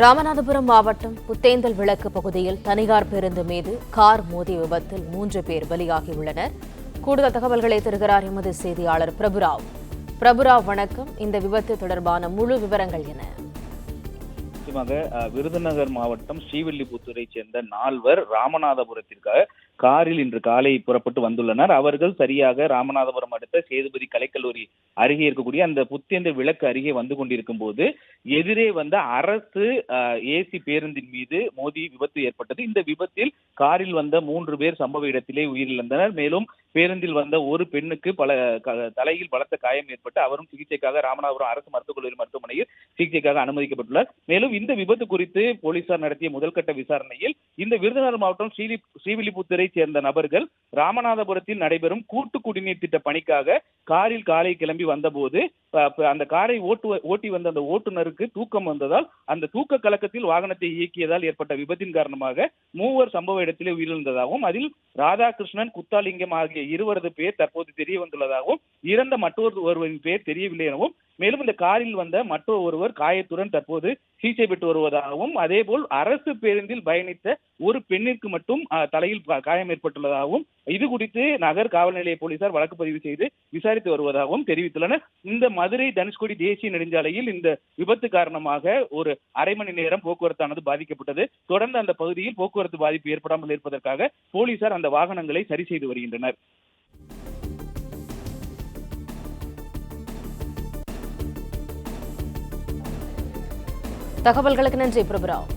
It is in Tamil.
ராமநாதபுரம் மாவட்டம் புத்தேந்தல் விளக்கு பகுதியில் தனியார் பேருந்து மீது கார் மோதிய விபத்தில் 3 பேர் பலியாகியுள்ளனர். கூடுதல் தகவல்களை தருகிறார் எமது செய்தியாளர் பிரபுராவ். பிரபுராவ், வணக்கம். இந்த விபத்து தொடர்பான முழு விவரங்கள் என்ன? விருதுநகர் மாவட்டம் ஸ்ரீவில்லிபுத்தூரை சேர்ந்த 4 ராமநாதபுரத்திற்காக காரில் இன்று காலை புறப்பட்டு வந்துள்ளனர். அவர்கள் சரியாக ராமநாதபுரம் அடுத்த சேதுபதி கலைக்கல்லூரி அருகே இருக்கக்கூடிய அந்த புத்தேந்தல் விளக்கு அருகே வந்து கொண்டிருக்கும் போது எதிரே வந்த அரசு ஏசி பேருந்தின் மீது மோதி விபத்து ஏற்பட்டது. இந்த விபத்தில் காரில் வந்த 3 பேர் சம்பவ இடத்திலே உயிரிழந்தனர். மேலும் பேருந்தில் வந்த ஒரு பெண்ணுக்கு தலையில் பலத்த காயம் ஏற்பட்டு அவரும் சிகிச்சைக்காக ராமநாதபுரம் அரசு மருத்துவக் கல்லூரி மருத்துவமனையில் சிகிச்சைக்காக அனுமதிக்கப்பட்டுள்ளார். மேலும் இந்த விபத்து குறித்து போலீசார் நடத்திய முதல்கட்ட விசாரணையில் இந்த விருதுநகர் மாவட்டம் ஸ்ரீவில்லிபுத்தூரை சேர்ந்த நபர்கள் ராமநாதபுரத்தில் நடைபெறும் கூட்டு குடிநீர் திட்ட பணிக்காக காரில் காலை கிளம்பி வந்தபோது அந்த காரை ஓட்டி வந்த அந்த ஓட்டுநருக்கு தூக்கம் வந்ததால் அந்த தூக்க கலக்கத்தில் வாகனத்தை இயக்கியதால் ஏற்பட்ட விபத்தின் காரணமாக 3 சம்பவ இடத்திலே உயிரிழந்ததாகவும் அதில் ராதாகிருஷ்ணன், குத்தாலிங்கம் ஆகிய 2 பேர் தற்போது தெரிய வந்துள்ளதாகவும் இறந்த ஒருவரின் பேர் தெரியவில்லை எனவும் மேலும் இந்த காரில் வந்த ஒருவர் காயத்துடன் தற்போது சிகிச்சை பெற்று வருவதாகவும் அதேபோல் அரசு பேருந்தில் பயணித்த ஒரு பெண்ணிற்கு மட்டும் தலையில் காயம் ஏற்பட்டுள்ளதாகவும் இது குறித்து நகர் காவல் நிலைய போலீசார் வழக்கு பதிவு செய்து விசாரித்து வருவதாகவும் தெரிவித்துள்ளனர். இந்த மதுரை தனுஷ்கோடி தேசிய நெடுஞ்சாலையில் இந்த விபத்து காரணமாக ஒரு அரை மணி நேரம் போக்குவரத்தானது பாதிக்கப்பட்டது. தொடர்ந்து அந்த பகுதியில் போக்குவரத்து பாதிப்பு ஏற்படாமல் இருப்பதற்காக போலீசார் அந்த வாகனங்களை சரி செய்து வருகின்றனர். தகவல்களுக்கு நன்றி பிரபுராவ்.